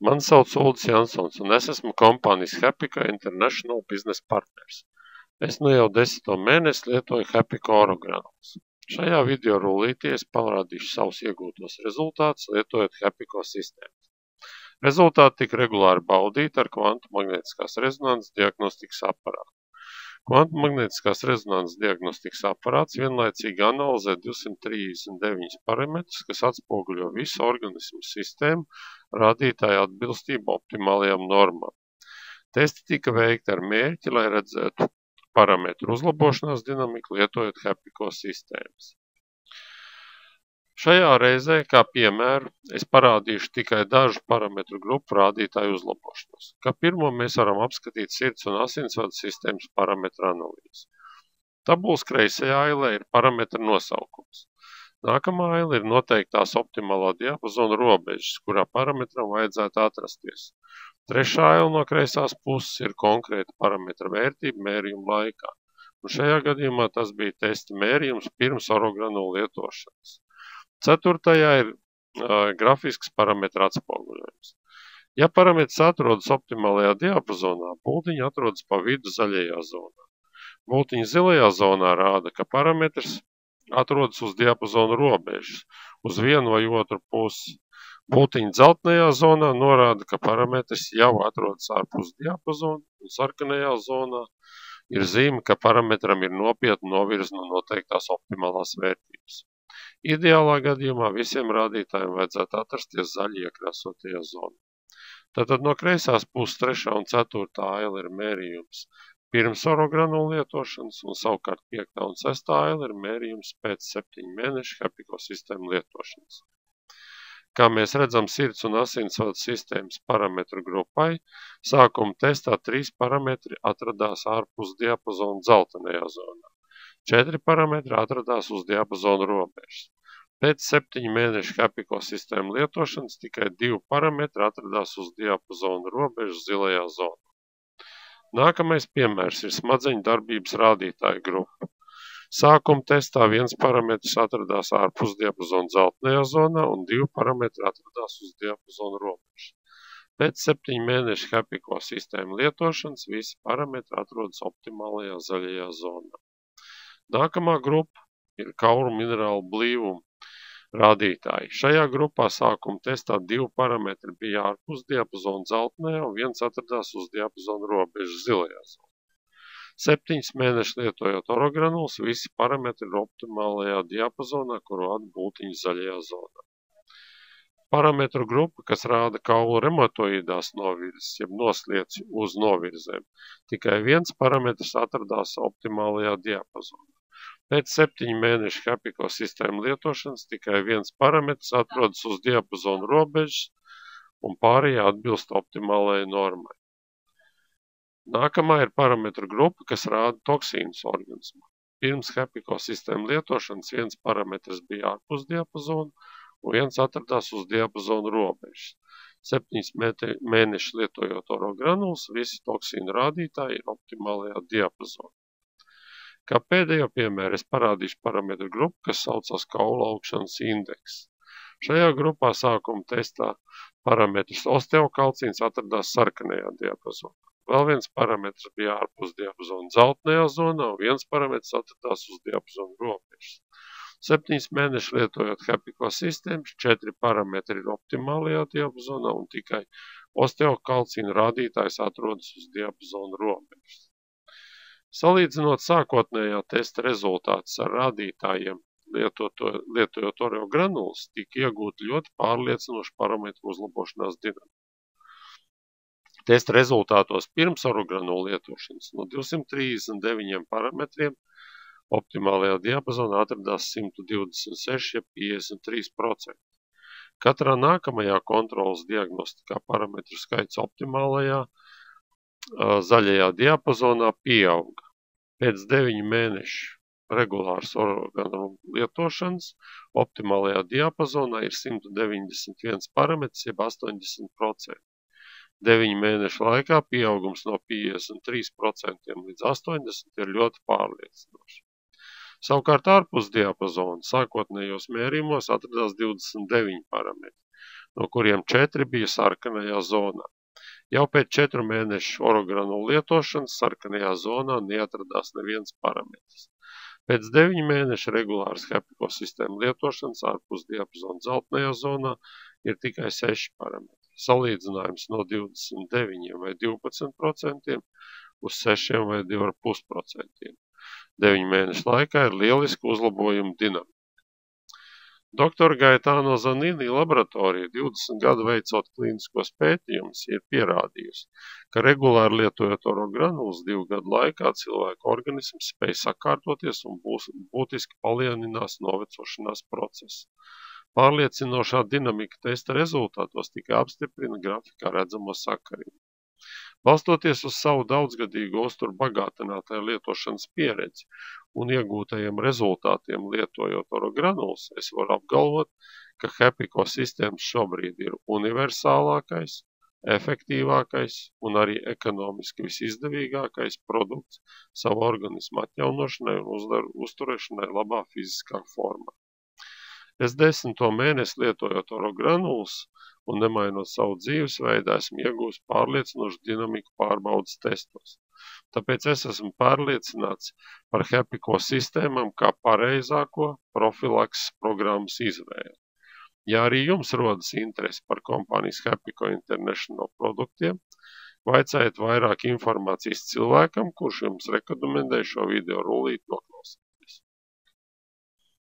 Mani sauc Uldis Jansons, un es esmu kompānijas Happyco International Business Partners. Es nu jau 10. mēnesi lietoju Happyco orogranulas. Šajā video rullītī es parādīšu savus iegūtos rezultātus, lietojot Happyco sistēmas. Rezultāti tika regulāri baudīti ar kvantu magnētiskās rezonanses diagnostikas aparātu. Kvantu magnētiskās rezonanses diagnostikas aparāts vienlaicīgi analizē 239 parametrus, kas atspoguļo visu organismu sistēmu rādītāju atbilstību optimālajām normām. Testi tika veikti ar mērķi, lai redzētu parametru uzlabošanās dinamiku, lietojot Happyco sistēmas. Šajā reizē, kā piemēru, es parādīšu tikai dažu parametru grupu rādītāju uzlabošanos. Kā pirmo mēs varam apskatīt sirds un asinsvadu sistēmas parametru analīzi. Tabulas kreisajā ailē ir parametra nosaukums. Nākamā aila ir noteiktās optimālā diapazona robežas, kurā parametram vajadzētu atrasties. Trešā aila no kreisās puses ir konkrēta parametra vērtība mērījuma laikā. Un šajā gadījumā tas bija testa mērījums pirms orogranulu lietošanas. Ceturtajā ir grafisks parametra atspoguļojums. Ja parametrs atrodas optimālajā diapazonā, bultiņa atrodas pa vidu zaļajā zonā. Bultiņa zilajā zonā rāda, ka parametrs atrodas uz diapazona robežas, uz vienu vai otru pusi. Bultiņa dzeltenajā zonā norāda, ka parametrs jau atrodas ārpus diapazona, un sarkanajā zonā ir zīme, ka parametram ir nopietna novirze no noteiktās optimālās vērtības. Ideālā gadījumā visiem rādītājiem vajadzētu atrasties zaļi iekrāsotajā zonā. Tātad no kreisās puses 3. un 4. aila ir mērījums pirms orogranulu lietošanas, un savukārt 5. un 6. aila ir mērījums pēc 7 mēnešu Happyco sistēmu lietošanas. Kā mēs redzam, sirds un asinsvadu sistēmas parametru grupai, sākuma testā 3 parametri atradās ārpus diapazona dzeltenajā zonā. 4 parametri atradās uz diapazona robežas. Pēc 7 mēnešu Happyco sistēmu lietošanas tikai 2 parametri atradās uz diapazona robežas zilajā zonā. Nākamais piemērs ir smadzeņu darbības rādītāju grupa. Sākuma testā 1 parametrs atradās ārpus diapazona dzeltenajā zonā un 2 parametri atradās uz diapazona robežas. Pēc 7 mēnešu Happyco sistēmu lietošanas visi parametri atrodas optimālajā zaļajā zonā. Nākamā grupa ir kaulu minerālu blīvuma rādītāji. Šajā grupā sākuma testā 2 parametri bija ārpus diapazona dzeltenajā un 1 atradās uz diapazona robežas zilajā zonā. 7 mēneši lietojot orogranulas, visi parametri ir optimālajā diapazonā, kuru rāda bultiņa zaļajā zonā. Parametru grupa, kas rāda kaulu rematoīdās novirzes, jeb noslieci uz novirzēm, tikai 1 parametrs atradās optimālajā diapazonā. Pēc 7 mēnešu Happyco sistēmu lietošanas tikai 1 parametrs atrodas uz diapazona robežas un pārējie atbilst optimālajai normai. Nākamā ir parametru grupa, kas rāda toksīnus organismā. Pirms Happyco sistēmu lietošanas 1 parametrs bija ārpus diapazona un 1 atradās uz diapazona robežas. 7 mēneši lietojot orogranulas, visi toksīnu rādītāji ir optimālajā diapazonā. Kā pēdējo piemēru es parādīšu parametru grupu, kas saucās kaulu augšanas indeks. Šajā grupā sākuma testā parametrs osteokalcīns atradās sarkanajā diapazonā. Vēl 1 parametrs bija ārpus diapazona dzeltenajā zonā un 1 parametrs atradās uz diapazona robežas. 7 mēneši lietojot Happyco sistēmas, 4 parametri ir optimālajā diapazonā un tikai osteokalcīna rādītājs atrodas uz diapazona robežas. Salīdzinot sākotnējā testa rezultātus ar rādītājiem, lietojot orogranulas, tika iegūta ļoti pārliecinoša parametru uzlabošanās dinamika. Testa rezultātos pirms orogranulu lietošanas no 239 parametriem optimālajā diapazonā atradās 126, ja 53%. Katrā nākamajā kontrolas diagnostikā parametru skaits optimālajā zaļajā diapazonā pieauga. Pēc 9 mēnešu regulāras orogranulu lietošanas optimālajā diapazonā ir 191 parametrs, jeb 80%. 9 mēnešu laikā pieaugums no 53% līdz 80% ir ļoti pārliecinoši. Savukārt ārpus diapazona sākotnējos mērījumos atradās 29 parametri, no kuriem 4 bija sarkanajā zonā. Jau pēc 4 mēnešu orogranulu lietošanas sarkanajā zonā neatradās neviens parametrs. Pēc 9 mēnešu regulāras HEPICO sistēmu lietošanas ārpus diapazona zeltainajā zonā ir tikai 6 parametri. Salīdzinājums no 29 vai 12% uz 6 vai 2,5%. 9 mēnešu laikā ir lieliski uzlabojumi dinamika. Dr. Gaetano Zanini laboratorija 20 gadu veicot klīniskos pētījumus ir pierādījusi, ka regulāri lietojot orogranulas 2 gadu laikā cilvēka organisms spēj sakārtoties un būtiski palieninās novecošanās procesu. Pārliecinošā dinamika testa rezultātos tikai apstiprina grafikā redzamo sakarību. Balstoties uz savu daudzgadīgu uzturu bagātinātāju lietošanas pieredzi un iegūtajiem rezultātiem lietojot orogranulas, es varu apgalvot, ka HEPICO sistēmas šobrīd ir universālākais, efektīvākais un arī ekonomiski visizdevīgākais produkts savu organismu atjaunošanai un uzturēšanai labā fiziskā formā. Es 10. mēnesi lietojot orogranulas un nemainot savu dzīvesveidu, esmu iegūst pārliecinošu dinamiku pārbaudas testos. Tāpēc es esmu pārliecināts par HEPICO sistēmām kā pareizāko profilakses programmas izvēli. Ja arī jums rodas interesi par kompānijas HEPICO International produktiem, vaicājiet vairāk informācijas cilvēkam, kurš jums rekomendē šo video rullīti noklausīt.